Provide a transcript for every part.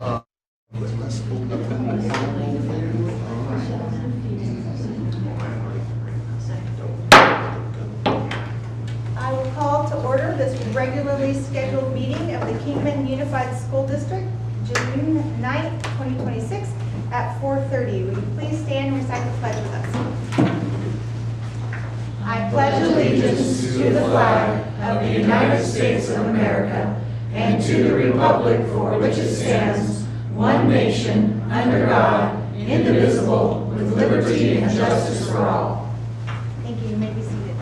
Let's open up the meeting. I will call to order this regularly scheduled meeting of the Kingman Unified School District, June 9th, 2026 at 4:30. Will you please stand and recite the pledge with us? I pledge allegiance to the flag of the United States of America and to the republic for which it stands, one nation, under God, indivisible, with liberty and justice for all. Thank you. You may be seated.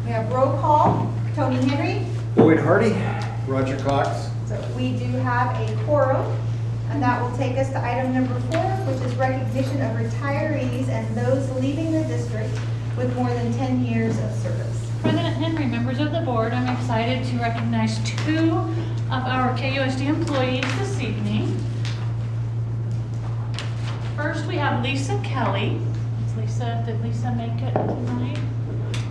We have roll call. Tony Henry. Boyd Hardy. Roger Cox. So we do have a quorum, and that will take us to item number 4, which is recognition of retirees and those leaving the district with more than 10 years of service. President Henry, members of the board, I'm excited to recognize 2 of our KUSD employees this evening. First, we have Lisa Kelly. Did Lisa make it tonight?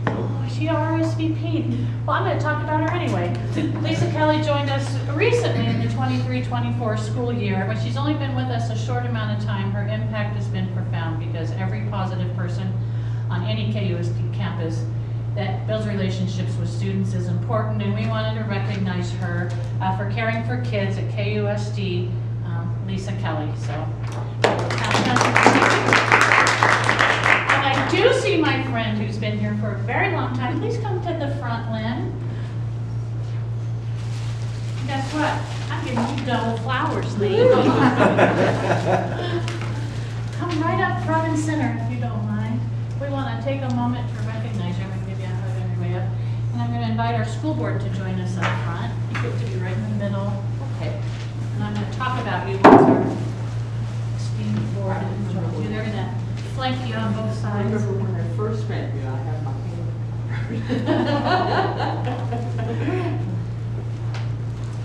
Oh, she RSVP'd. Well, I'm going to talk about her anyway. Lisa Kelly joined us recently in the 23-24 school year, but she's only been with us a short amount of time. Her impact has been profound because every positive person on any KUSD campus that builds relationships with students is important, and we wanted to recognize her for caring for kids at KUSD, Lisa Kelly. So, and I do see my friend who's been here for a very long time. Please come to the front, Lynn. Guess what? I'm giving you double flowers, Lee. Come right up front and center if you don't mind. We want to take a moment to recognize you. I'm going to give you a hug on your way up. And I'm going to invite our school board to join us up front. You get to be right in the middle. Okay. And I'm going to talk about you once our esteemed board joins you. They're going to flank you on both sides. I remember when I first met you, I had my hand.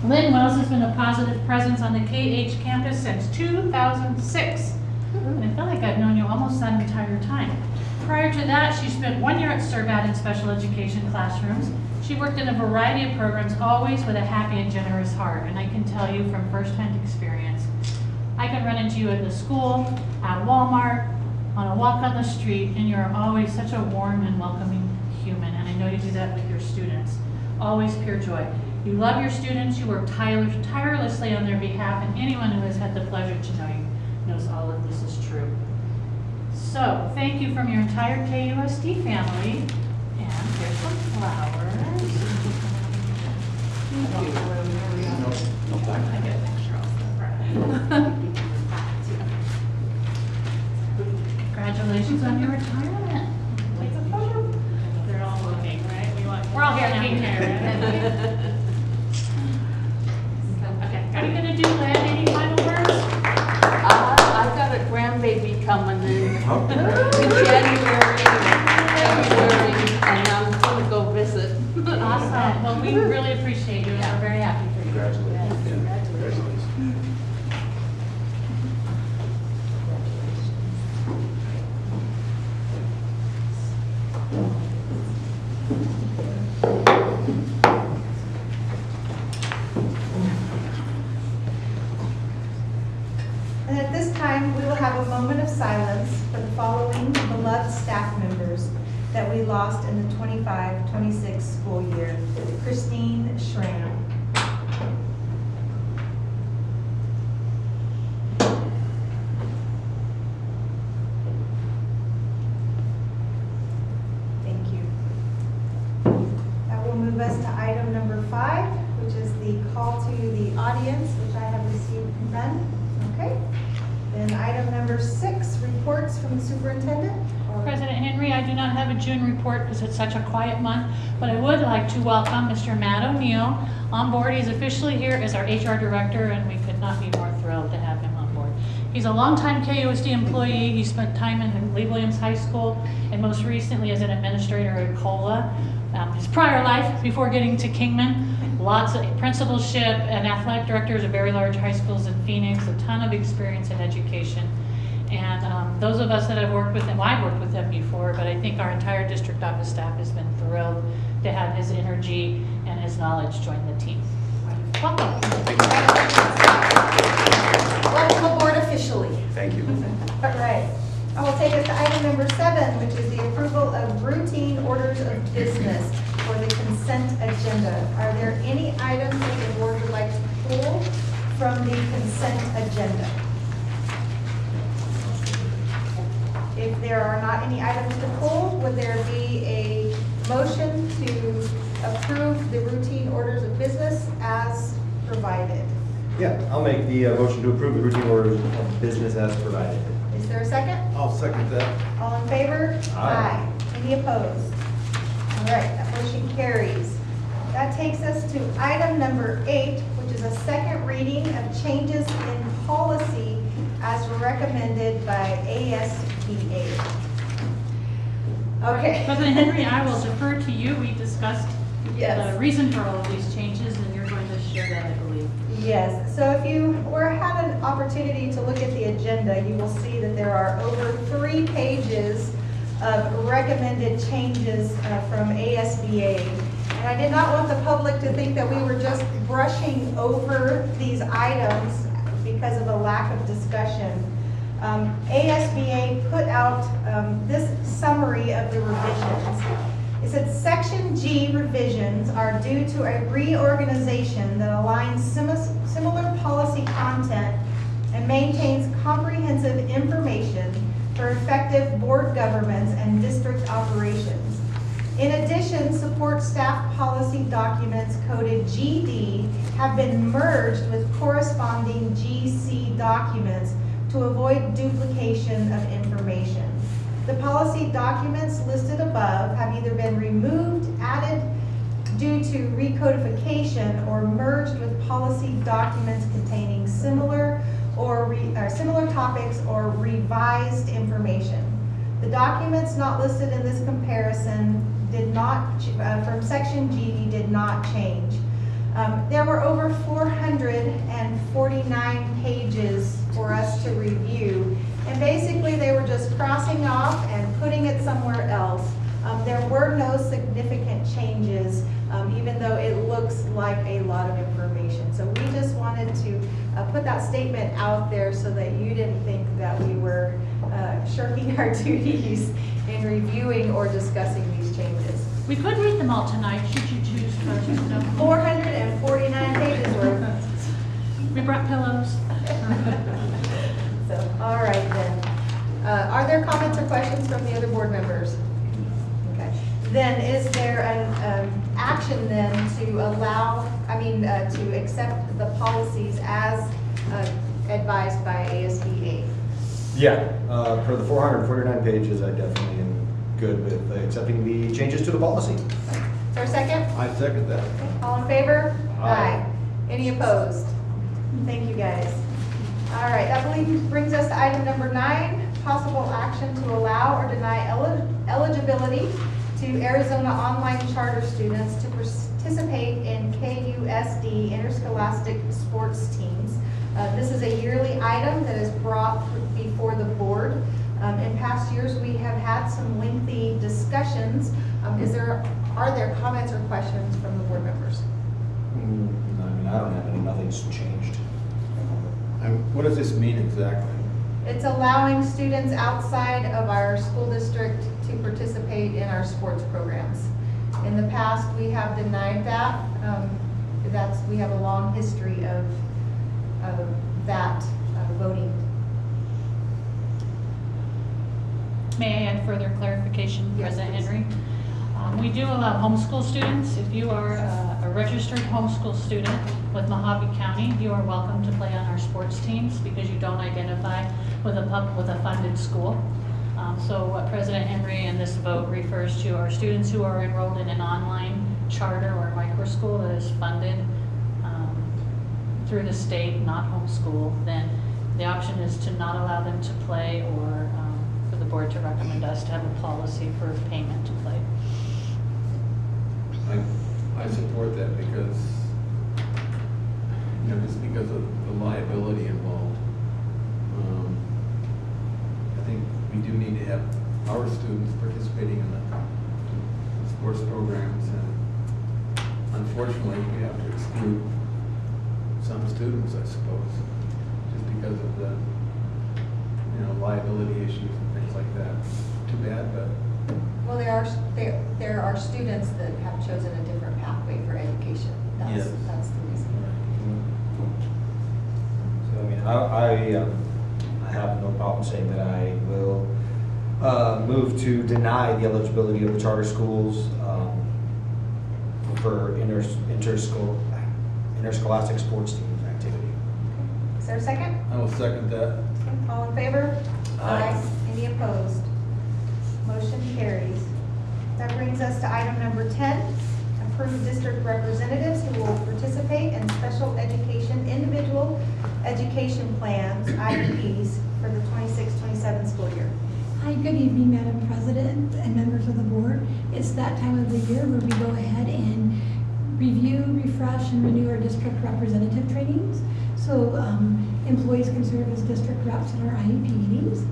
Lynn Wells has been a positive presence on the KH campus since 2006. And I feel like I've known you almost that entire time. Prior to that, she spent 1 year at Servat in special education classrooms. She worked in a variety of programs, always with a happy and generous heart. And I can tell you from firsthand experience, I can run into you at the school, at Walmart, on a walk on the street, and you're always such a warm and welcoming human. And I know you do that with your students. Always pure joy. You love your students, you work tirelessly on their behalf, and anyone who has had the pleasure to know you knows all of this is true. So, thank you from your entire KUSD family, and here's some flowers. Thank you. I get an extra off the front. Congratulations on your retirement. Take a photo. They're all looking, right? We're all here now. Okay, are you going to do Lynn? Any final words? I've got a grandbaby coming in January, and I'm going to go visit. Awesome. Well, we really appreciate you, and we're very happy for you. Congratulations. Congratulations. And at this time, we will have a moment of silence for the following beloved staff members that we lost in the 25-26 school year. Christine Schramm. Thank you. That will move us to item number 5, which is the call to the audience, which I have received none. Okay. Then item number 6, reports from the superintendent. President Henry, I do not have a June report because it's such a quiet month, but I would like to welcome Mr. Matt O'Neill on board. He's officially here as our HR director, and we could not be more thrilled to have him on board. He's a longtime KUSD employee. He spent time in Lee Williams High School and most recently as an administrator at COLA. His prior life before getting to Kingman, lots of principalship and athletic directors of very large high schools in Phoenix, a ton of experience in education. And those of us that have worked with him, well, I've worked with him before, but I think our entire district office staff has been thrilled to have his energy and his knowledge join the team. Welcome. Welcome aboard officially. Thank you. All right. I will take us to item number 7, which is the approval of routine orders of business for the consent agenda. Are there any items that the board would like to pull from the consent agenda? If there are not any items to pull, would there be a motion to approve the routine orders of business as provided? Yeah, I'll make the motion to approve the routine orders of business as provided. Is there a second? I'll second that. All in favor? Aye. Any opposed? All right, that motion carries. That takes us to item number 8, which is a second reading of changes in policy as recommended by ASBA. Okay. President Henry, I will defer to you. We discussed Yes. the reason for all of these changes, and you're going to share that, I believe. Yes, so if you had an opportunity to look at the agenda, you will see that there are over 3 pages of recommended changes from ASBA. And I did not want the public to think that we were just brushing over these items because of a lack of discussion. ASBA put out this summary of the revisions. It said Section G revisions are due to a reorganization that aligns similar policy content and maintains comprehensive information for effective board governance and district operations. In addition, support staff policy documents coded GD have been merged with corresponding GC documents to avoid duplication of information. The policy documents listed above have either been removed, added due to recodification, or merged with policy documents containing similar topics or revised information. The documents not listed in this comparison from Section GD did not change. There were over 449 pages for us to review, and basically they were just crossing off and putting it somewhere else. There were no significant changes, even though it looks like a lot of information. So we just wanted to put that statement out there so that you didn't think that we were shirking our duties in reviewing or discussing these changes. We could read them all tonight, should you choose to. 449 pages worth. We brought pillows. So, all right then. Are there comments or questions from the other board members? Okay. Then is there an action then to to accept the policies as advised by ASBA? Yeah, for the 449 pages, I definitely am good with accepting the changes to the policy. Is there a second? I second that. All in favor? Aye. Any opposed? Thank you, guys. All right, that brings us to item number 9, possible action to allow or deny eligibility to Arizona online charter students to participate in KUSD interscholastic sports teams. This is a yearly item that is brought before the board. In past years, we have had some lengthy discussions. Are there comments or questions from the board members? I don't have any, nothing's changed. What does this mean exactly? It's allowing students outside of our school district to participate in our sports programs. In the past, we have denied that. We have a long history of that voting. May I add further clarification, Yes, President please. Henry? We do allow homeschool students. If you are a registered homeschool student with Mojave County, you are welcome to play on our sports teams because you don't identify with a funded school. So what President Henry and this vote refers to are students who are enrolled in an online charter or micro school that is funded through the state, not homeschool. Then the option is to not allow them to play, or for the board to recommend us to have a policy for payment to play. I support that because, just because of the liability involved. I think we do need to have our students participating in the sports programs, and unfortunately, we have to exclude some students, I suppose, just because of the, liability issues and things like that. Too bad, but Well, there are students that have chosen a different pathway for education. Yes. That's the reason. So, I mean, I have no problem saying that I will move to deny the eligibility of the charter schools for interscholastic sports teams activity. Is there a second? I will second that. All in favor? Aye. Any opposed? Motion carries. That brings us to item number 10, approve district representatives who will participate in special education individual education plans, IEPs, for the 26-27 school year. Hi, good evening, Madam President and members of the board. It's that time of the year where we go ahead and review, refresh, and renew our district representative trainings. So employees can serve as district reps in our IEP meetings.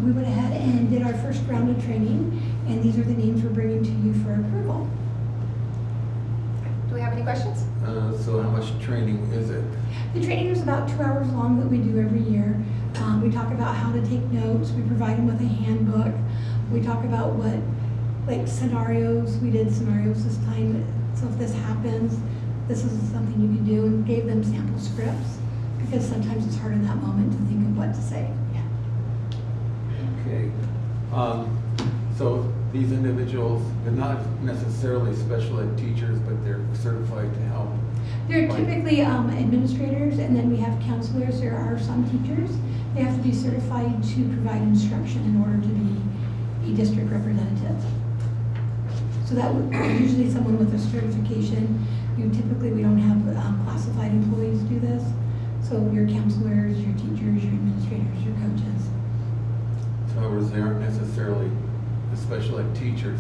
We went ahead and did our first round of training, and these are the names we're bringing to you for approval. Do we have any questions? So how much training is it? The training is about 2 hours long that we do every year. We talk about how to take notes. We provide them with a handbook. We talk about like scenarios. We did scenarios this time. So if this happens, this is something you can do, and gave them sample scripts because sometimes it's hard in that moment to think of what to say. Okay. So these individuals, they're not necessarily special ed teachers, but they're certified to help. They're typically administrators, and then we have counselors. There are some teachers. They have to be certified to provide instruction in order to be a district representative. So that would usually someone with a certification. We don't have classified employees do this. So your counselors, your teachers, your administrators, your coaches. So in other words, they aren't necessarily the special ed teachers,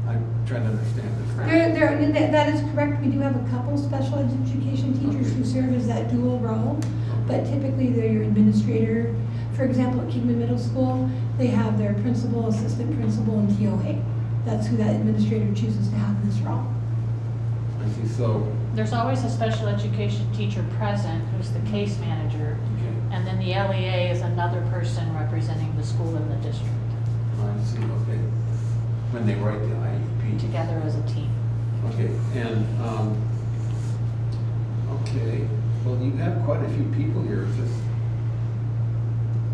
I'm trying to understand this. That is correct. We do have a couple special education teachers who serve as that dual role, but typically they're your administrator. For example, at Kingman Middle School, they have their principal, assistant principal, and TOA. That's who that administrator chooses to have in this role. I see, so, There's always a special education teacher present who's the case manager, okay, and then the LEA is another person representing the school and the district I see, okay. When they write the IEP. together as a team. Okay, and, okay, well, you have quite a few people here, it's just.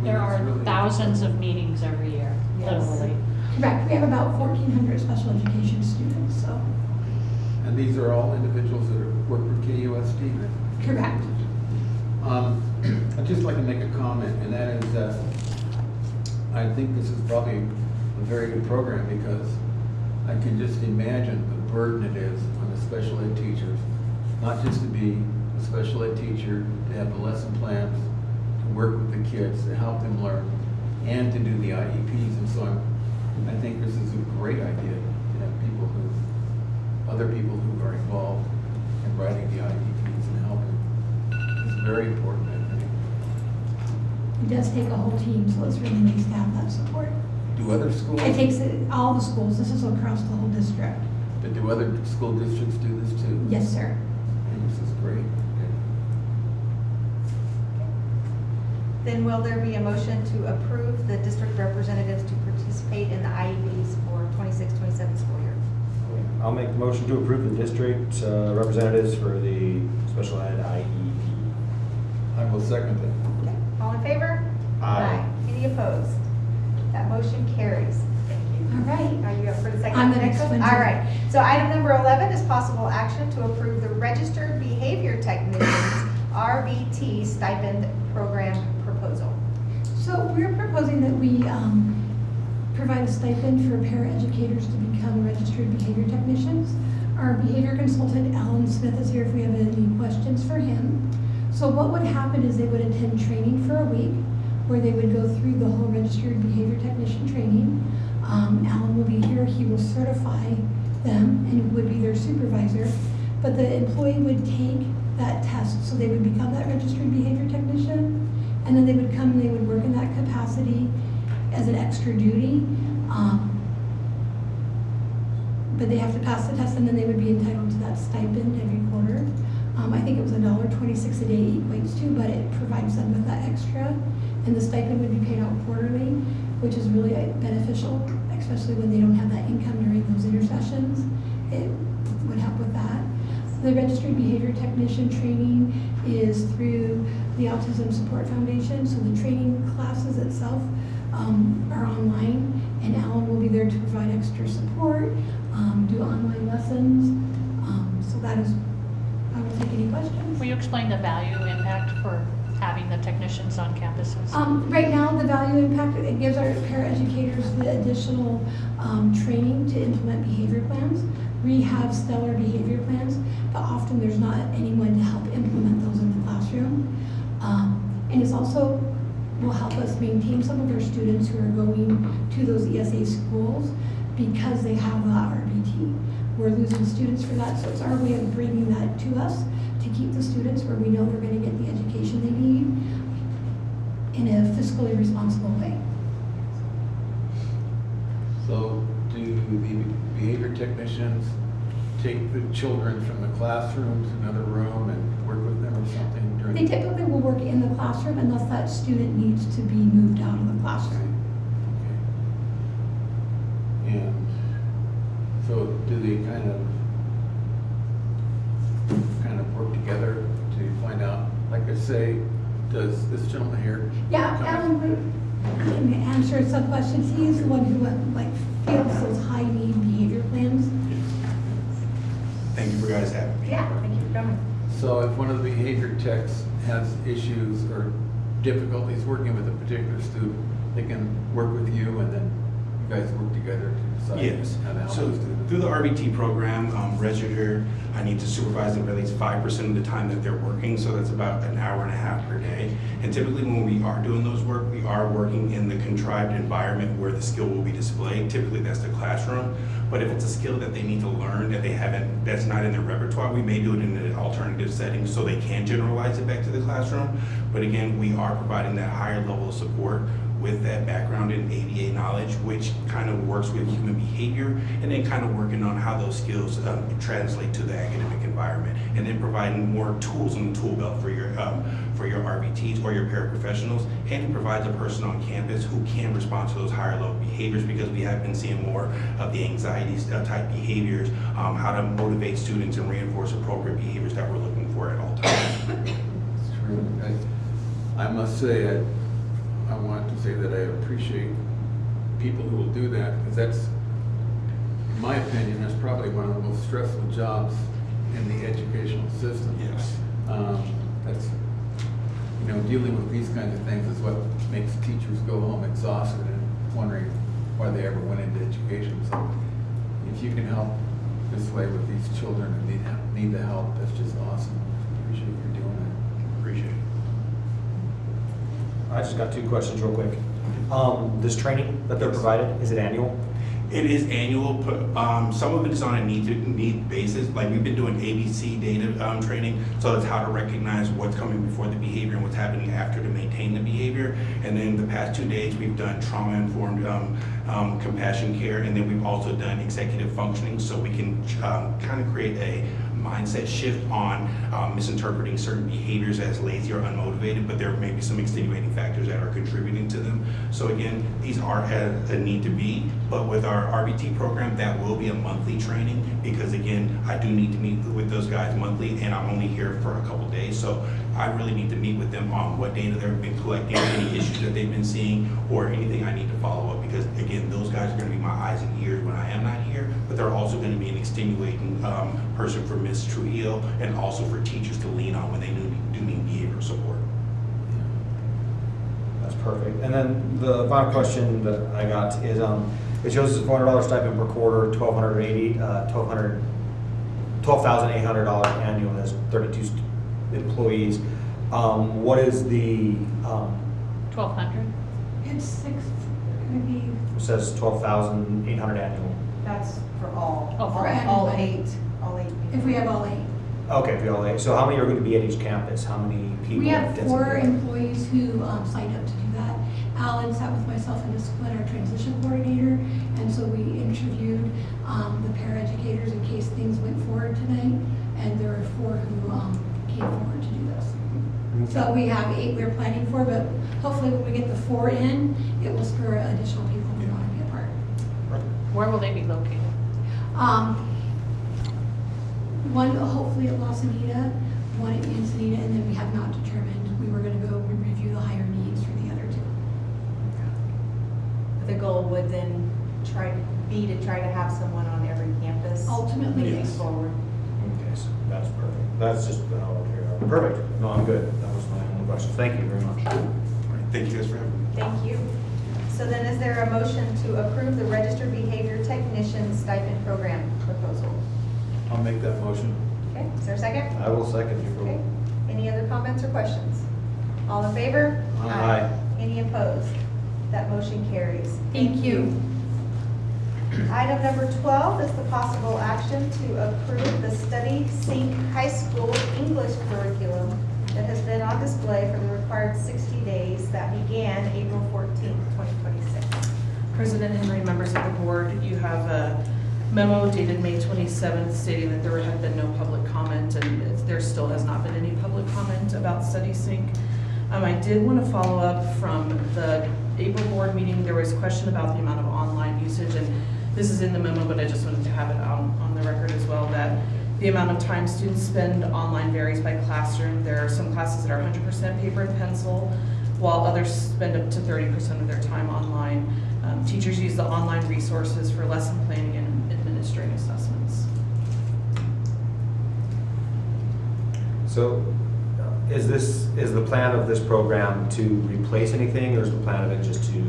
There are thousands of meetings every year, Yes. literally. Correct. We have about 1,400 special education students, so. And these are all individuals that work for KUSD? Correct. I'd just like to make a comment, and that is that I think this is probably a very good program because I can just imagine the burden it is on the special ed teachers, not just to be a special ed teacher, to have the lesson plans, to work with the kids, to help them learn, and to do the IEPs. And so I think this is a great idea to have other people who are involved in writing the IEPs and helping. It's very important, I think. It does take a whole team, so it's really nice to have that support. Do other schools? It takes all the schools. This is across the whole district. But do other school districts do this too? Yes, sir. And this is great. Then will there be a motion to approve the district representatives to participate in the IEPs for 26-27 school year? I'll make the motion to approve the district representatives for the special ed IEP. I will second that. Okay. All in favor? Aye. Any opposed? That motion carries. Thank you. All right. Are you up for the second? I'm the next one. All right. So item number 11 is possible action to approve the Registered Behavior Technicians RBT stipend program proposal. So we're proposing that we provide a stipend for paraeducators to become registered behavior technicians. Our behavior consultant, Alan Smith, is here if we have any questions for him. So what would happen is they would attend training for a week where they would go through the whole registered behavior technician training. Alan will be here, he will certify them and would be their supervisor. But the employee would take that test, so they would become that registered behavior technician, and then they would come and they would work in that capacity as an extra duty. But they have to pass the test, and then they would be entitled to that stipend every quarter. I think it was $1.26 a day equates to, but it provides them with that extra. And the stipend would be paid out quarterly, which is really beneficial, especially when they don't have that income during those intersessions. It would help with that. The registered behavior technician training is through the Autism Support Foundation, so the training classes itself are online, and Alan will be there to provide extra support, do online lessons. So that is, I will take any questions. Will you explain the value impact for having the technicians on campuses? Right now, the value impact, it gives our paraeducators the additional training to implement behavior plans. We have stellar behavior plans, but often there's not anyone to help implement those in the classroom. And it's also will help us maintain some of our students who are going to those ESA schools because they have the RBT. We're losing students for that, so it's our way of bringing that to us to keep the students where we know they're going to get the education they need in a fiscally responsible way. So do the behavior technicians take the children from the classroom to another room and work with them or something during? They typically will work in the classroom unless that student needs to be moved out of the classroom. Okay. And so do they kind of work together to find out, like I say, does this gentleman here? Yeah, Alan can answer some questions. He's the one who fields those high need behavior plans. Thank you for guys having me. Yeah, thank you for coming. So if one of the behavior techs has issues or difficulties working with a particular student, they can work with you and then you guys work together to decide Yes. how to help So the student? through the RBT program, registered, I need to supervise them at least 5% of the time that they're working. So that's about an hour and a half per day. And typically when we are doing those work, we are working in the contrived environment where the skill will be displayed. Typically that's the classroom. But if it's a skill that they need to learn that they haven't, that's not in their repertoire, we may do it in an alternative setting so they can generalize it back to the classroom. But again, we are providing that higher level of support with that background in ABA knowledge, which kind of works with human behavior, and then kind of working on how those skills translate to the academic environment, and then providing more tools in the tool belt for your RBTs or your paraprofessionals, and it provides a person on campus who can respond to those higher level behaviors, because we have been seeing more of the anxiety type behaviors, how to motivate students and reinforce appropriate behaviors that we're looking for at all times. It's true. I must say, I want to say that I appreciate people who will do that, because that's, in my opinion, that's probably one of the most stressful jobs in the educational system. Yes. That's, dealing with these kinds of things is what makes teachers go home exhausted and wondering why they ever went into education. So if you can help this way with these children who need the help, that's just awesome. Appreciate you doing it. Appreciate it. I just got two questions real quick. This training that they're provided, is it annual? It is annual, but some of it is on a need basis. Like we've been doing ABC data training, so that's how to recognize what's coming before the behavior and what's happening after to maintain the behavior. And then the past 2 days, we've done trauma-informed compassion care, and then we've also done executive functioning, so we can kind of create a mindset shift on misinterpreting certain behaviors as lazy or unmotivated, but there may be some extenuating factors that are contributing to them. So again, these are a need to be, but with our RBT program, that will be a monthly training, because again, I do need to meet with those guys monthly, and I'm only here for a couple days, so I really need to meet with them on what data they've been collecting, any issues that they've been seeing, or anything I need to follow up, because again, those guys are going to be my eyes and ears when I am not here, but they're also going to be an extenuating person for Ms. Trujillo, and also for teachers to lean on when they do need behavioral support. That's perfect. And then the final question that I got is, it shows it's $400 stipend per quarter, $12,800 annual, and there's 32 employees. What is the, 1,200? It's gonna be, it says 12,800 annual. That's for all. Oh, for all everybody. all eight. if we have all 8. Okay, for all eight. So how many are going to be at each campus? How many people? We have 4 designated? employees who signed up to do that. Alan sat with myself and Discipline, our transition coordinator, and so we interviewed the paraeducators in case things went forward tonight, and there are 4 who paid for to do this. So we have 8 we're planning for, but hopefully when we get the 4 in, it will spur additional people who want to be a part. Where will they be located? One hopefully at Los Anita, one at Encinitas, and then we have not determined. We were going to go and review the higher needs for the other 2. The goal would then try to have someone on every campus. Ultimately, moving yes. forward. Okay, so that's perfect. That's just, perfect. No, I'm good. That was my only question. Thank you very much. All right, thank you guys for having me. Thank you. So then is there a motion to approve the registered behavior technician stipend program proposal? I'll make that motion. Okay, is there a second? I will second you. Okay. Any other comments or questions? All in favor? Aye. Any opposed? That motion carries. Thank you. Item number 12 is the possible action to approve the Study Sync High School English curriculum that has been on display for the required 60 days that began April 14th, 2026. President Henry, members of the board, you have a memo dated May 27th stating that there had been no public comment, and there still has not been any public comment about Study Sync. I did want to follow up from the April board meeting. There was a question about the amount of online usage, and this is in the memo, but I just wanted to have it on the record as well, that the amount of time students spend online varies by classroom. There are some classes that are 100% paper and pencil, while others spend up to 30% of their time online. Teachers use the online resources for lesson planning and administering assessments. So is the plan of this program to replace anything, or is the plan of it just to,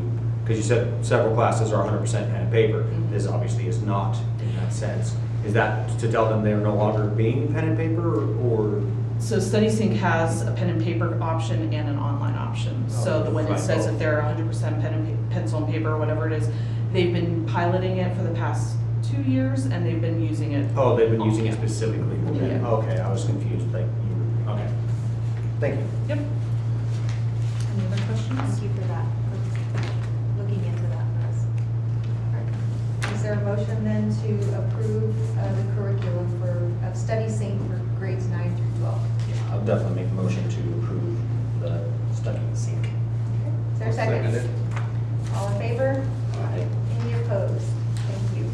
because you said several classes are 100% pen and paper. This obviously is not in that sense. Is that to tell them they're no longer being pen and paper, or? So Study Sync has a pen and paper option and an online option. So the one that says that they're 100% pen and pencil and paper or whatever it is, they've been piloting it for the past 2 years, and they've been using it. Oh, they've been using it specifically. Yeah. Okay, I was confused. Like, okay. Thank you. Yep. Any other questions? Thank you for that, for looking into that for us. All right. Is there a motion then to approve the curriculum of Study Sync for grades 9 through 12? I'll definitely make a motion to approve the Study Sync. Is there a I'll second? it. All in favor? Any opposed? Thank you.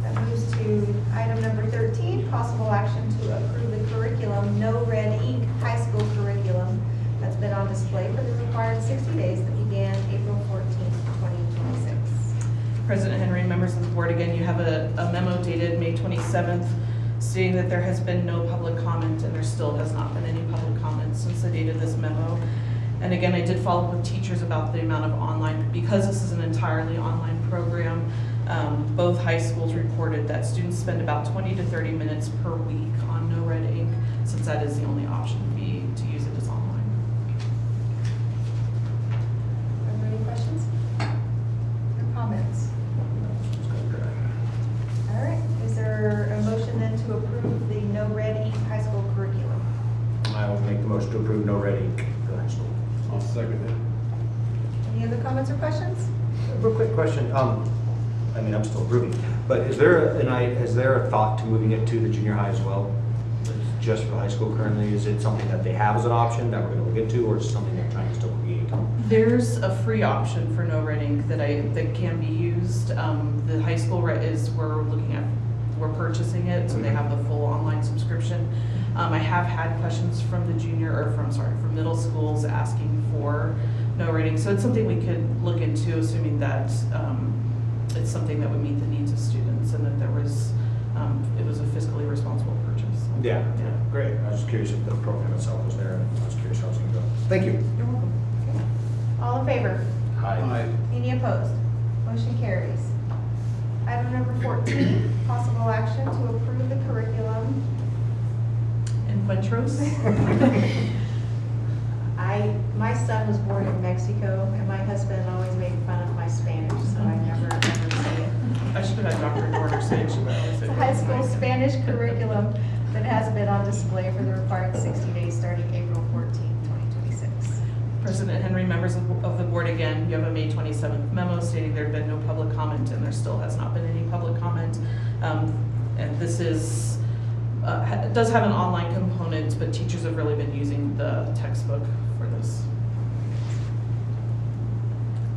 That moves to item number 13, possible action to approve the curriculum, No Red Ink High School curriculum that's been on display for the required 60 days that began April 14th, 2026. President Henry, members of the board, again, you have a memo dated May 27th stating that there has been no public comment, and there still has not been any public comment since the date of this memo. And again, I did follow up with teachers about the amount of online, because this is an entirely online program. Both high schools reported that students spend about 20 to 30 minutes per week on No Red Ink, since that is the only option to use it as online. Are there any questions or comments? All right, is there a motion then to approve the No Red Ink High School curriculum? I will make the motion to approve No Red Ink for the high school. I'll second it. Any other comments or questions? Real quick question, I mean, I'm still approving, but is there a thought to moving it to the junior high as well? It's just for high school currently, is it something that they have as an option that we're gonna look into, or is it something they're trying to still create? There's a free option for No Red Ink that can be used. The high school we're purchasing it, so they have the full online subscription. I have had questions from from middle schools asking for No Red Ink, so it's something we could look into, assuming that it's something that would meet the needs of students and that it was a fiscally responsible purchase. Yeah, great. I was just curious if the program itself was there, and I was curious how it was gonna go. Thank you. You're welcome. All in favor? Aye. Any opposed? Motion carries. Item number 14, possible action to approve the curriculum. Encuentros? My son was born in Mexico, and my husband always made fun of my Spanish, so I never say it. I should have had Dr. Dorner say it. She would always say It's a it. high school Spanish curriculum that has been on display for the required 60 days starting April 14, 2026. President Henry, members of the board, again, you have a May 27th memo stating there had been no public comment, and there still has not been any public comment. And this is does have an online component, but teachers have really been using the textbook for this.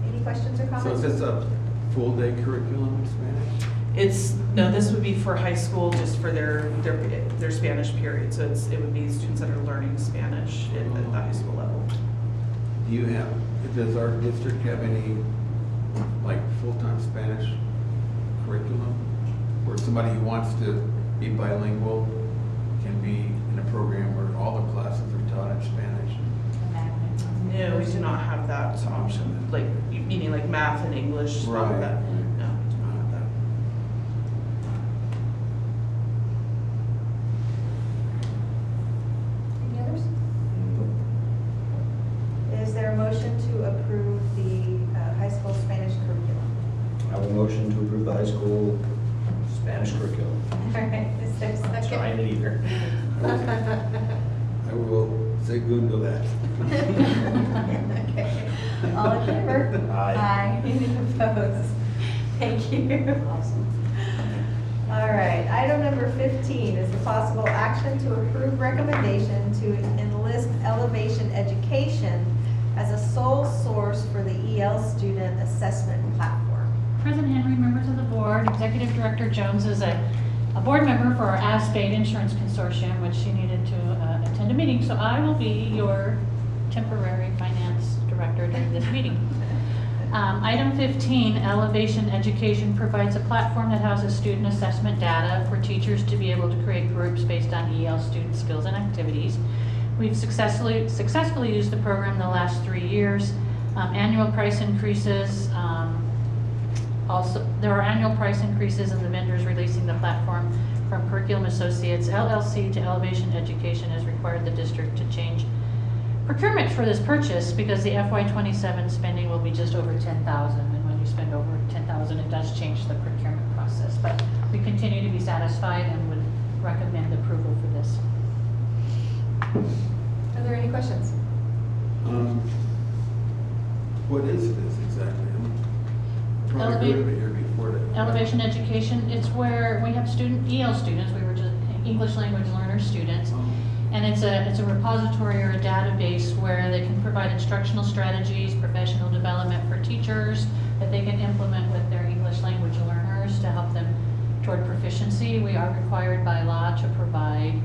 Any questions or So comments? is this a full-day curriculum in Spanish? No, this would be for high school, just for their Spanish period. So it would be students that are learning Spanish at the high school level. Does our district have any, like, full-time Spanish curriculum? Where somebody who wants to be bilingual can be in a program where all the classes are taught in Spanish? No, we do not have that option, like, meaning like math and English, all of Right. that. No, we do not have that. Any others? Is there a motion to approve the high school Spanish curriculum? I will motion to approve the high school Spanish curriculum. All right, is there a second? Trying it either. I will segundo that. Okay. All in favor? Aye. Any opposed? Thank you. Awesome. All right, item number 15 is the possible action to approve recommendation to enlist Elevation Education as a sole source for the EL student assessment platform. President Henry, members of the board, Executive Director Jones is a board member for our ASPAID Insurance Consortium, which she needed to attend a meeting, so I will be your temporary finance director during this meeting. Item 15, Elevation Education provides a platform that houses student assessment data for teachers to be able to create groups based on EL student skills and activities. We've successfully used the program the last 3 years. Annual price increases. Also, there are annual price increases in the vendors releasing the platform from Curriculum Associates LLC to Elevation Education has required the district to change procurement for this purchase because the FY27 spending will be just over $10,000, and when you spend over $10,000, it does change the procurement process. But we continue to be satisfied and would recommend approval for this. Are there any questions? What is this exactly? I probably heard of it here before. Elevation Education, it's where we have EL students, we were just English language learner students, and it's a repository or a database where they can provide instructional strategies, professional development for teachers that they can implement with their English language learners to help them toward proficiency. We are required by law to provide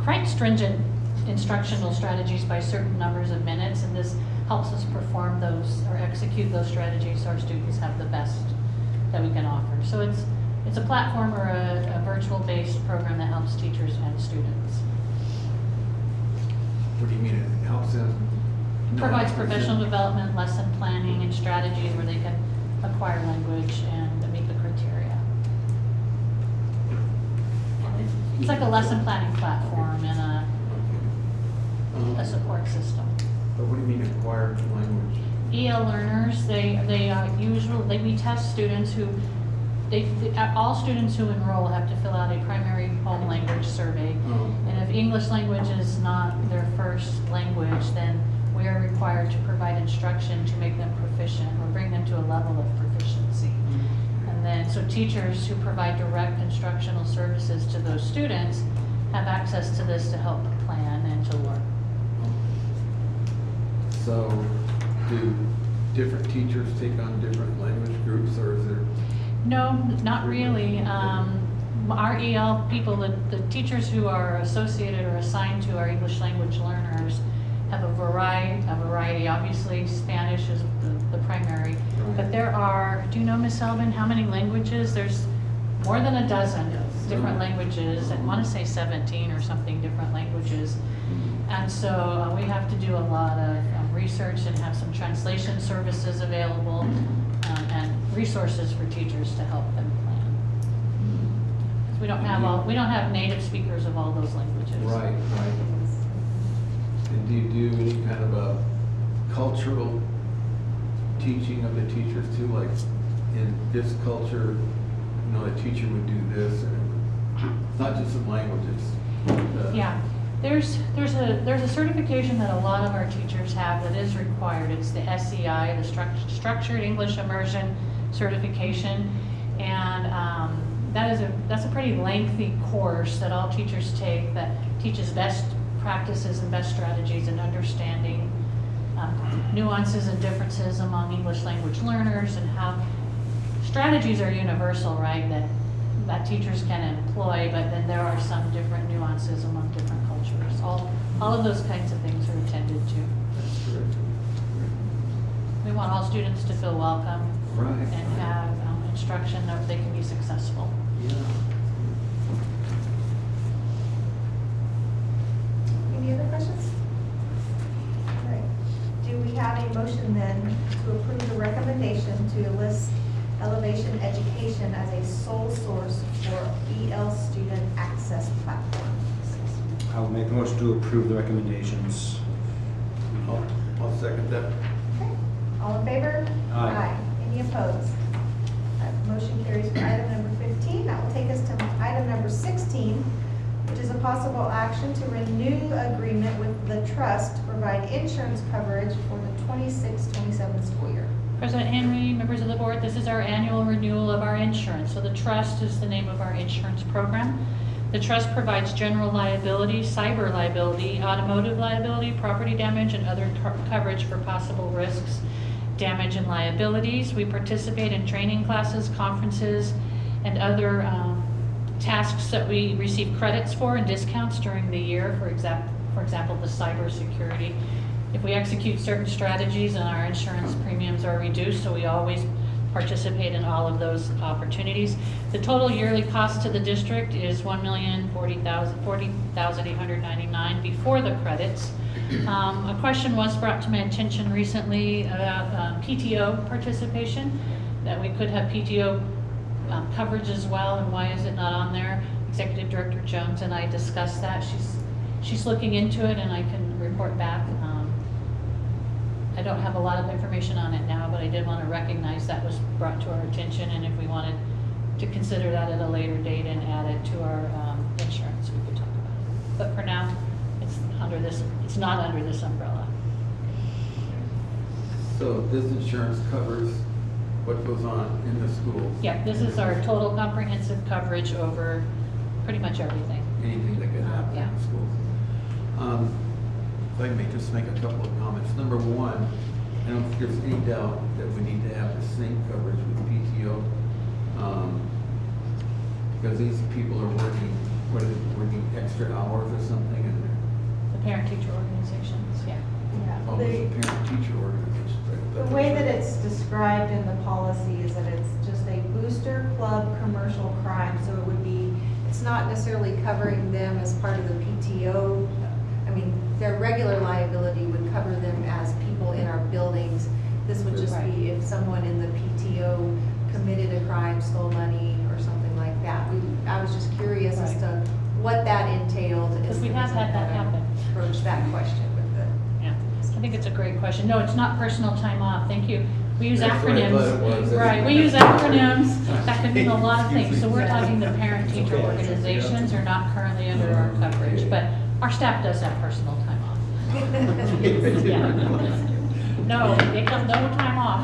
quite stringent instructional strategies by certain numbers of minutes, and this helps us perform those or execute those strategies so our students have the best that we can offer. So it's a platform or a virtual-based program that helps teachers and students. What do you mean it helps them? Provides professional development, lesson planning, and strategies where they can acquire language and meet the criteria. It's like a lesson planning platform and a support system. But what do you mean acquired language? EL learners, we test students who, all students who enroll have to fill out a primary home language survey. Oh. And if English language is not their first language, then we are required to provide instruction to make them proficient or bring them to a level of proficiency. And then, so teachers who provide direct instructional services to those students have access to this to help plan and to learn. So, do different teachers take on different language groups, or is there? No, not really. Our EL people, the teachers who are associated or assigned to our English language learners have a variety. Obviously, Spanish is the primary, but there are, do you know, Ms. Sullivan, how many languages? There's more than a dozen different languages, and I want to say 17 or something different languages. And so we have to do a lot of research and have some translation services available and resources for teachers to help them plan. We don't have native speakers of all those languages. Right. And do you do any kind of a cultural teaching of the teachers too? Like in this culture, a teacher would do this, and it's not just some languages. Yeah. There's a certification that a lot of our teachers have that is required. It's the SEI, the Structured English Immersion Certification, and that's a pretty lengthy course that all teachers take that teaches best practices and best strategies and understanding nuances and differences among English language learners and how strategies are universal, right, that teachers can employ, but then there are some different nuances among different cultures. All of those kinds of things are attended to. That's correct. We want all students to feel welcome Right. and have instruction that they can be successful. Yeah. Any other questions? All right. Do we have a motion then to approve the recommendation to list Elevation Education as a sole source for EL student access platform? I'll make a motion to approve the recommendations. I'll second that. Okay. All in favor? Aye. Any opposed? Motion carries for item number 15. That will take us to item number 16, which is a possible action to renew agreement with the trust to provide insurance coverage for the 26-27 school year. President Henry, members of the board, this is our annual renewal of our insurance. So the trust is the name of our insurance program. The trust provides general liability, cyber liability, automotive liability, property damage, and other coverage for possible risks, damage, and liabilities. We participate in training classes, conferences, and other tasks that we receive credits for and discounts during the year. For example, the cyber security. If we execute certain strategies, and our insurance premiums are reduced, so we always participate in all of those opportunities. The total yearly cost to the district is $1,040,899 before the credits. A question was brought to my attention recently about PTO participation, that we could have PTO coverage as well, and why is it not on there? Executive Director Jones and I discussed that. She's looking into it, and I can report back. I don't have a lot of information on it now, but I did want to recognize that was brought to our attention, and if we wanted to consider that at a later date and add it to our insurance, we could talk about it. But for now, it's not under this umbrella. So this insurance covers what goes on in the schools? Yeah, this is our total comprehensive coverage over pretty much everything. Anything that could happen Yeah. in the schools. If I may just make a couple of comments. Number one, I don't think there's any doubt that we need to have the same coverage with PTO. Because these people are working, working extra hours or something, and The parent-teacher organizations, yeah. Yeah. all those parent-teacher organizations. The way that it's described in the policy is that it's just a booster club commercial crime, so it would be, it's not necessarily covering them as part of the PTO. I mean, their regular liability would cover them as people in our buildings. This would just be if someone in the PTO committed a crime, stole money, or something like that. I was just curious as to what that entailed. Because we have had that happen. Approach that question with the. Yeah, I think it's a great question. No, it's not personal time off. Thank you. We use That's what I thought it acronyms. was. Right, we use acronyms. That can mean a lot of things. So we're talking the parent-teacher organizations are not currently under our coverage, but our staff does have personal time off. Yeah. No, they come no time off.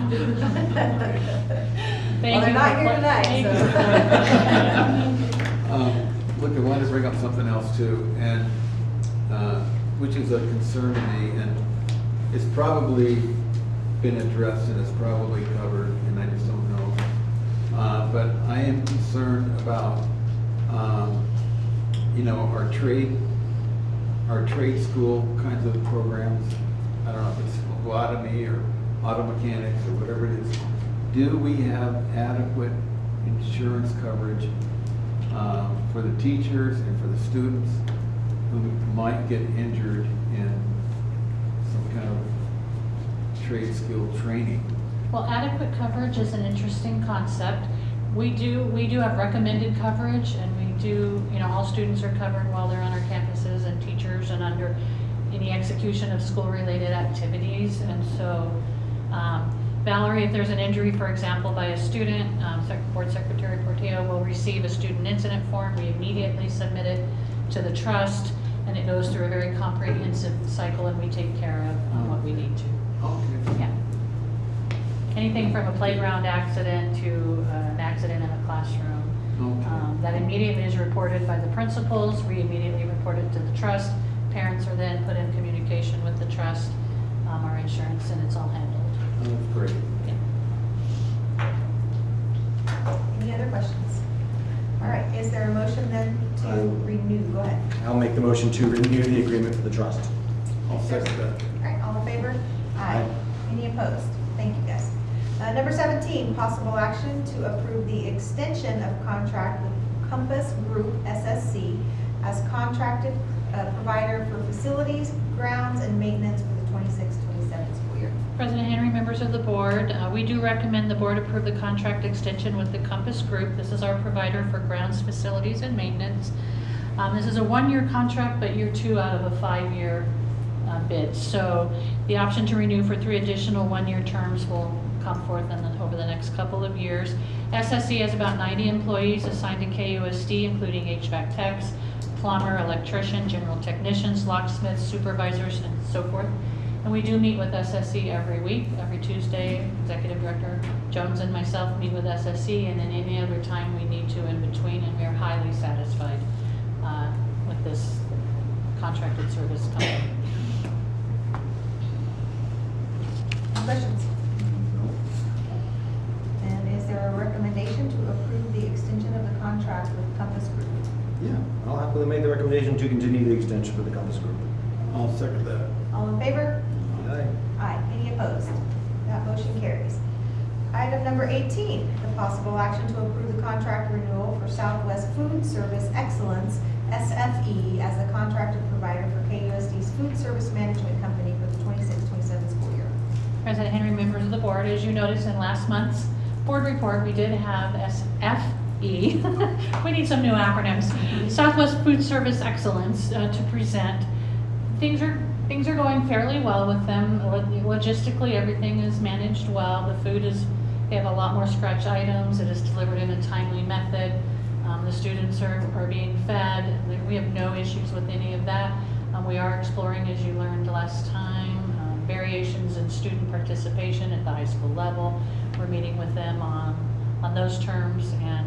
Well, they're not here tonight, so. Look, I wanted to bring up something else too, and which is a concern to me, and it's probably been addressed and it's probably covered, and I just don't know. But I am concerned about, our trade school kinds of programs. I don't know if it's phlebotomy or auto mechanics or whatever it is. Do we have adequate insurance coverage for the teachers and for the students who might get injured in some kind of trade skill training? Well, adequate coverage is an interesting concept. We do have recommended coverage, and we do, all students are covered while they're on our campuses, and teachers, and under any execution of school-related activities. And so, Valerie, if there's an injury, for example, by a student, Board Secretary Portillo will receive a student incident form. We immediately submit it to the trust, and it goes through a very comprehensive cycle, and we take care of what we need to. Okay. Yeah. Anything from a playground accident to an accident in a classroom. Okay. That immediately is reported by the principals, we immediately report it to the trust. Parents are then put in communication with the trust, our insurance, and it's all handled. Oh, that's great. Any other questions? All right, is there a motion then to renew? Go ahead. I'll make the motion to renew the agreement for the trust. I'll second that. All right, all in favor? Aye. Any opposed? Thank you, guys. Number 17, possible action to approve the extension of contract with Compass Group SSC as contracted provider for facilities, grounds, and maintenance for the 26-27 school year. President Henry, members of the board, we do recommend the board approve the contract extension with the Compass Group. This is our provider for grounds, facilities, and maintenance. This is a one-year contract, but year 2 out of a 5-year bid. So the option to renew for 3 additional one-year terms will come forth over the next couple of years. SSC has about 90 employees assigned to KUSD, including HVAC techs, plumber, electrician, general technicians, locksmiths, supervisors, and so forth. And we do meet with SSC every week, every Tuesday. Executive Director Jones and myself meet with SSC, and then any other time we need to in between, and we are highly satisfied with this contracted service company. Questions? And is there a recommendation to approve the extension of the contract with Compass Group? Yeah, I'll happily make the recommendation to continue the extension for the Compass Group. I'll second that. All in favor? Aye. Aye. Any opposed? That motion carries. Item number 18, the possible action to approve the contract renewal for Southwest Food Service Excellence, SFE, as the contracted provider for KUSD's food service management company for the 26-27 school year. President Henry, members of the board, as you noticed in last month's board report, we did have SFE. We need some new acronyms. Southwest Food Service Excellence to present. Things are going fairly well with them. Logistically, everything is managed well. The food is, they have a lot more scratch items. It is delivered in a timely method. The students are being fed. We have no issues with any of that. We are exploring, as you learned last time, variations in student participation at the high school level. We're meeting with them on those terms, and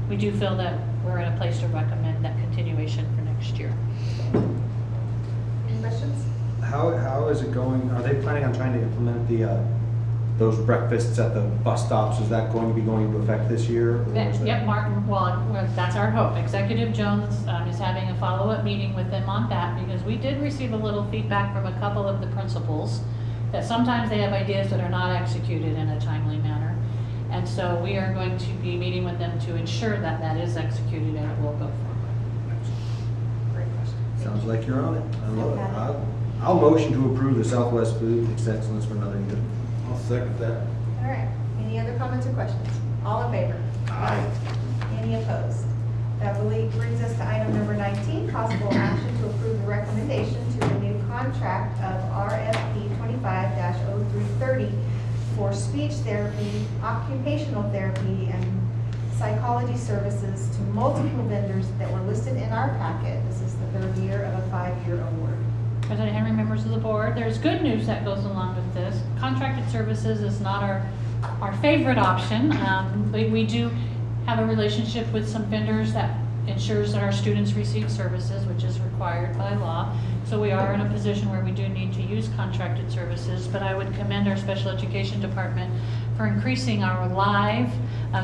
we do feel that we're in a place to recommend that continuation for next year. Any questions? How is it going? Are they planning on trying to implement those breakfasts at the bus stops? Is that going to be going into effect this year? Or is that- Yep, Martin, well, that's our hope. Executive Jones is having a follow-up meeting with them on that, because we did receive a little feedback from a couple of the principals that sometimes they have ideas that are not executed in a timely manner. And so we are going to be meeting with them to ensure that that is executed and it will go forward. Great question. Sounds like you're on it. I love it. I'll motion to approve the Southwest Food Excellence for another year. I'll second that. All right. Any other comments or questions? All in favor? Aye. Any opposed? That brings us to item number 19, possible action to approve the recommendation to renew contract of RFP 25-0330 for speech therapy, occupational therapy, and psychology services to multiple vendors that were listed in our packet. This is the 3rd year of a 5-year award. President Henry, members of the board, there's good news that goes along with this. Contracted services is not our favorite option. We do have a relationship with some vendors that ensures that our students receive services, which is required by law. So we are in a position where we do need to use contracted services, but I would commend our special education department for increasing our live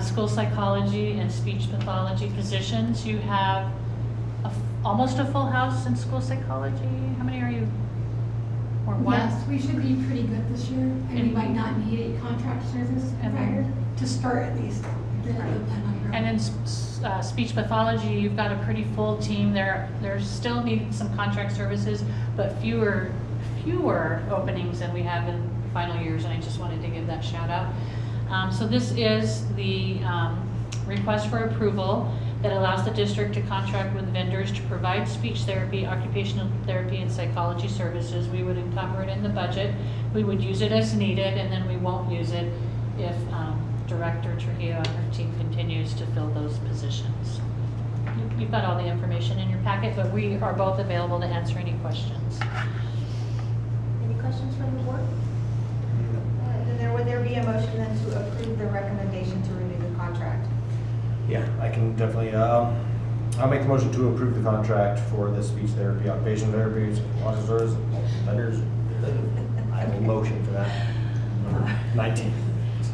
school psychology and speech pathology positions. You have almost a full house in school psychology. How many are you? Or one? Yes, we should be pretty good this year, and we might not need a contract service provider to start at least. Then I would plan on growing. And in speech pathology, you've got a pretty full team. There's still needing some contract services, but fewer openings than we have in final years, and I just wanted to give that shout out. So this is the request for approval that allows the district to contract with vendors to provide speech therapy, occupational therapy, and psychology services. We would encumber it in the budget. We would use it as needed, and then we won't use it if Director Trujillo and her team continues to fill those positions. You've got all the information in your packet, but we are both available to answer any questions. Any questions from the board? Would there be a motion then to approve the recommendation to renew the contract? Yeah, I can definitely, I'll make the motion to approve the contract for the speech therapy, occupational therapies, officers, vendors. I have a motion for that. Number 19.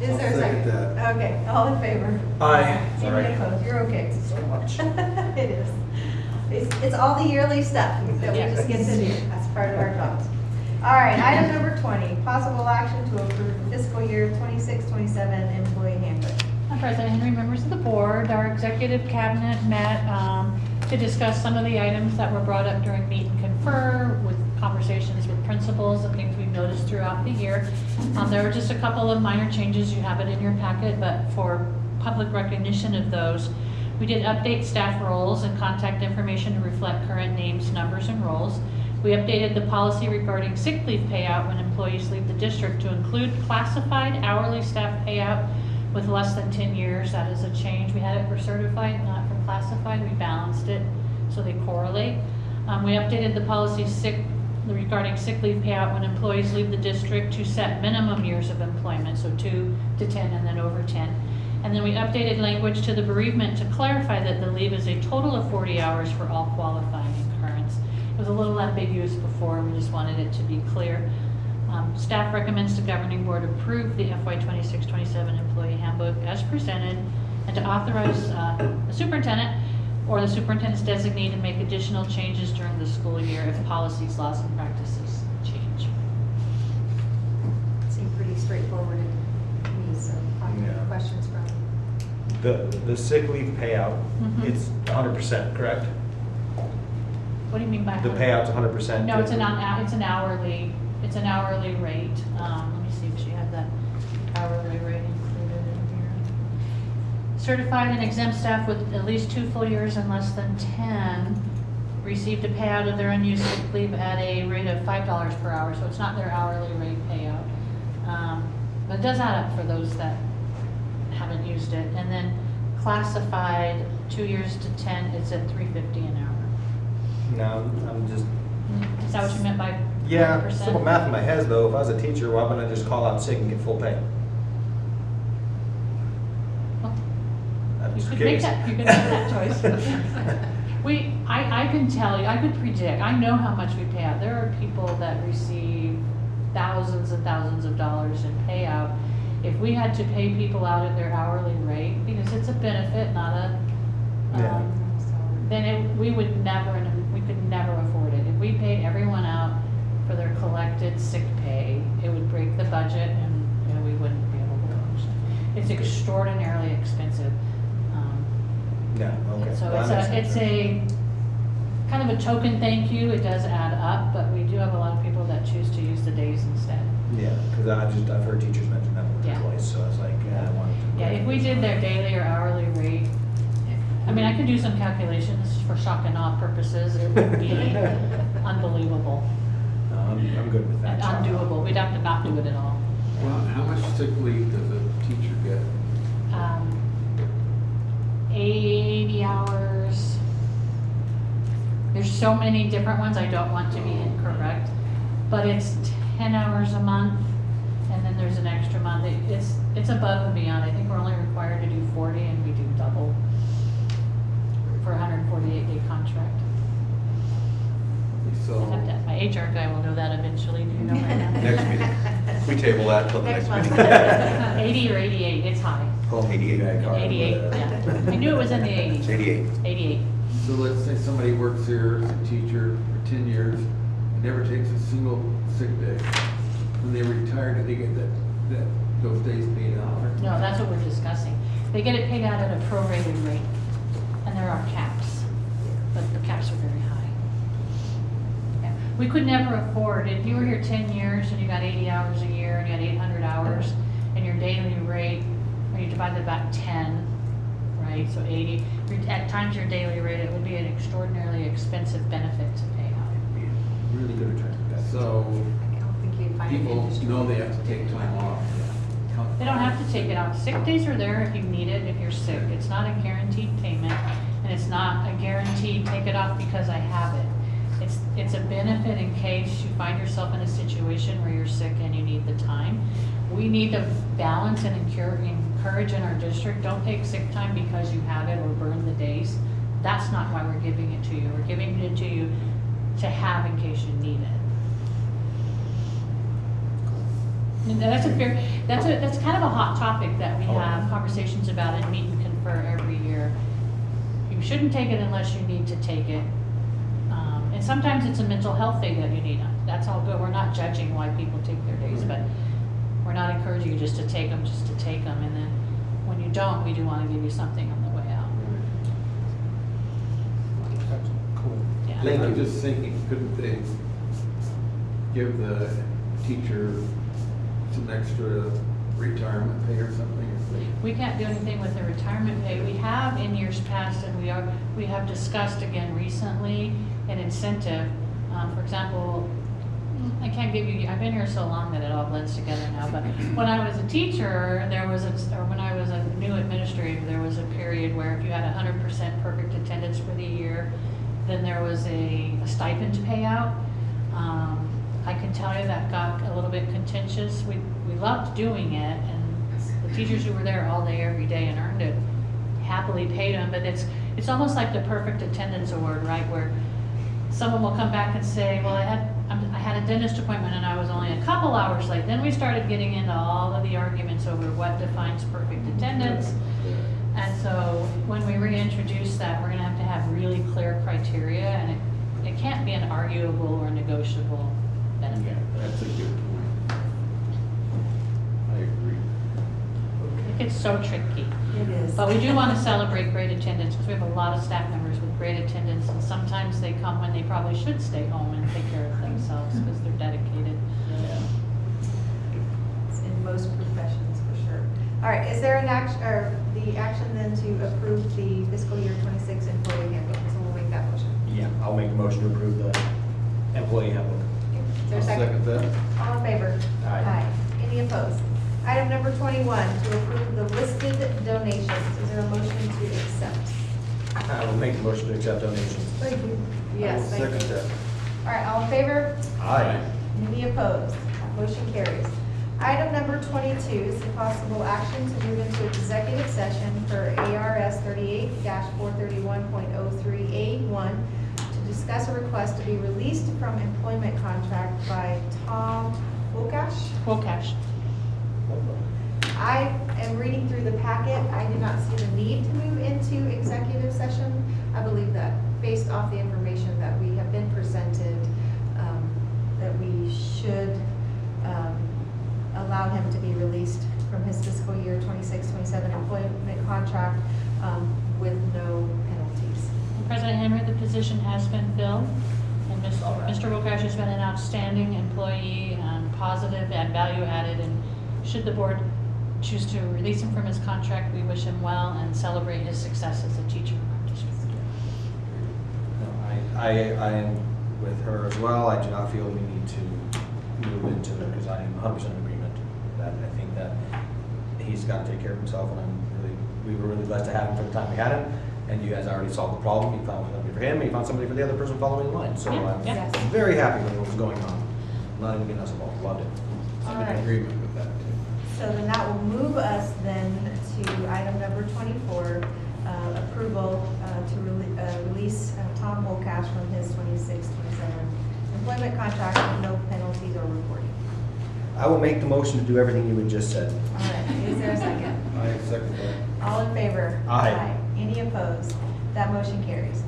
Is there a I'll second second? that. Okay, all in favor? Aye. Sorry. Any opposed? You're okay. So much. It is. It's all the yearly stuff that we just get to do. That's part of our jobs. All right, item number 20, possible action to approve the fiscal year 26-27 employee handbook. President Henry, members of the board, our executive cabinet met to discuss some of the items that were brought up during meet and confer with conversations with principals and things we've noticed throughout the year. There were just a couple of minor changes. You have it in your packet, but for public recognition of those, we did update staff roles and contact information to reflect current names, numbers, and roles. We updated the policy regarding sick leave payout when employees leave the district to include classified hourly staff payout with less than 10 years. That is a change. We had it for certified, not for classified. We balanced it so they correlate. We updated the policy regarding sick leave payout when employees leave the district to set minimum years of employment, so 2 to 10 and then over 10. And then we updated language to the bereavement to clarify that the leave is a total of 40 hours for all qualifying occurrence. It was a little ambiguous before, we just wanted it to be clear. Staff recommends the governing board approve the FY 26-27 employee handbook as presented and to authorize the superintendent or the superintendent's designee to make additional changes during the school year if policies, laws, and practices change. Seemed pretty straightforward to me, so probably Yeah. questions from. The sick leave payout, Mhm. it's 100%, correct? What do you mean by? The payout's 100%? No, it's an hourly rate. Let me see if she had that hourly rate included in here. Certified and exempt staff with at least 2 full years and less than 10 received a payout of their unused sick leave at a rate of $5 per hour, so it's not their hourly rate payout. But it does add up for those that haven't used it. And then classified 2 years to 10, it's at $3.50 an hour. No, I'm just, Is that what you meant by 100%? yeah, simple math in my head though. If I was a teacher, why wouldn't I just call out sick and get full pay? Well, I'm You just could curious. make that choice. I can tell you, I could predict, I know how much we pay out. There are people that receive thousands and thousands of dollars in payout. If we had to pay people out at their hourly rate, because it's a benefit, not a, Yeah. then we could never afford it. If we paid everyone out for their collected sick pay, it would break the budget and we wouldn't be able to function. It's extraordinarily expensive. Yeah, okay. So Well, that makes it's sense. a kind of a token thank you. It does add up, but we do have a lot of people that choose to use the days instead. Yeah, because I've heard teachers mention that once Yeah. or twice, so I was like, yeah, I wanted to. Yeah, if we did their daily or hourly rate, I mean, I could do some calculations for shock and awe purposes. It would be unbelievable No, I'm good with that. and undoable. We'd have to not do it at all. Well, how much sick leave does a teacher get? 80 hours. There's so many different ones, I don't want to be incorrect, but it's 10 hours a month, and then there's an extra month. It's above and beyond. I think we're only required to do 40, and we do double for a 148-day contract. So, I have to- My HR guy will know that eventually. Do you know right now? Next meeting. We table that till the next Next meeting. month. 80 or 88, it's high. 88. 88, yeah. I knew it was in the 80s. It's 88. 88. so let's say somebody works here as a teacher for 10 years, and never takes a single sick day. When they retire, do they get those days paid out? No, that's what we're discussing. They get it paid out at a prorated rate, and there are caps, but the caps are very high. Yeah. We could never afford, if you were here 10 years and you got 80 hours a year and you had 800 hours, and your daily rate, or you divide that by 10, right, so 80, at times your daily rate, it would be an extraordinarily expensive benefit to pay out. Really good return. So I don't think you'd find it people interesting. know they have to take time off. They don't have to take it out. Sick days are there if you need it, if you're sick. It's not a guaranteed payment, and it's not a guaranteed take it off because I have it. it's a benefit in case you find yourself in a situation where you're sick and you need the time. We need to balance and encourage in our district, don't take sick time because you have it or burn the days. That's not why we're giving it to you. We're giving it to you to have in case you need it. And that's that's kind of a hot topic that we have conversations about and meet and confer every year. You shouldn't take it unless you need to take it. And sometimes it's a mental health thing that you need. That's all good. We're not judging why people take their days, but we're not encouraging you just to take them. And then when you don't, we do want to give you something on the way out. Cool. Yeah. I'm just thinking, couldn't they give the teacher some extra retirement pay or something? We can't do anything with the retirement pay. We have in years past, and we have discussed again recently an incentive. For example, I can't give you, I've been here so long that it all blends together now, but when I was a teacher, or when I was a new administrator, there was a period where if you had 100% perfect attendance for the year, then there was a stipend payout. I can tell you that got a little bit contentious. We loved doing it, and the teachers who were there all day, every day and earned it happily paid them, but it's almost like the perfect attendance award, right? Where someone will come back and say, well, I had a dentist appointment and I was only a couple hours late. Then we started getting into all of the arguments over what defines perfect attendance. And so when we reintroduce that, we're gonna have to have really clear criteria, and it can't be an arguable or negotiable benefit. That's a good point. I agree. It's so tricky. It is. But we do want to celebrate great attendance, because we have a lot of staff members with great attendance, and sometimes they come when they probably should stay home and take care of themselves because they're dedicated. It's in most professions, for sure. All right, is there an action, or the action then to approve the fiscal year 26 employee handbook? So we'll make that motion. Yeah, I'll make the motion to approve the employee handbook. Is there a I'll second? that. All in favor? Aye. Any opposed? Item number 21, to approve the listed donations. Is there a motion to accept? I will make the motion to accept donations. Thank you. Yes, I thank will you. second that. All right, all in favor? Aye. Any opposed? Motion carries. Item number 22 is the possible action to move into executive session for ARS 38-431.03A1 to discuss a request to be released from employment contract by Tom Wilkash. Cash. I am reading through the packet. I do not see the need to move into executive session. I believe that based off the information that we have been presented, that we should allow him to be released from his fiscal year 26-27 employment contract with no penalties. President Henry, the position has been filled, and Mr. Wilkash has been an outstanding employee, positive and value added, and should the board choose to release him from his contract, we wish him well and celebrate his success as a teacher in our district. No, I am with her as well. I do not feel we need to move into it because I am 100% in agreement that I think that he's got to take care of himself, and we were really blessed to have him for the time we had him. And you guys already solved the problem. You found somebody for him, and you found somebody for the other person following the line. So Yeah, I'm yeah. very happy with what was going on. Not even getting us involved. Loved it. I'm All right. in agreement with that too. So then that will move us then to item number 24, approval to release Tom Wilkash from his 26-27 employment contract with no penalties or reporting. I will make the motion to do everything you had just said. All right, is there a second? I second that. All in favor? Aye. Any opposed? That motion carries.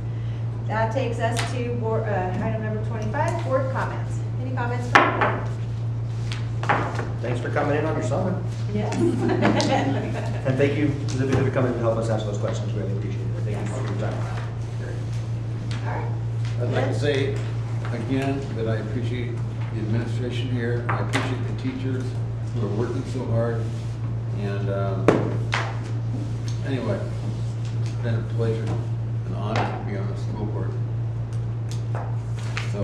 That takes us to board, item number 25, board comments. Any comments from the board? Thanks for coming in on your summer. Yes. And thank you, Olivia, for coming to help us answer those questions. Really appreciate it. Thank you for your time. All right. I'd like to say again that I appreciate the administration here. I appreciate the teachers who are working so hard. And anyway, it's been a pleasure, an honor to be on the school board. So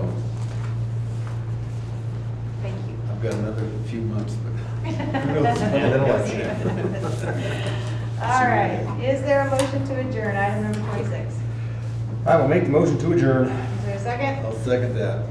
Thank you. I've got another few months, but All right, is there a motion to adjourn, item number 26? I will make the motion to adjourn. Is there a second? I'll second that.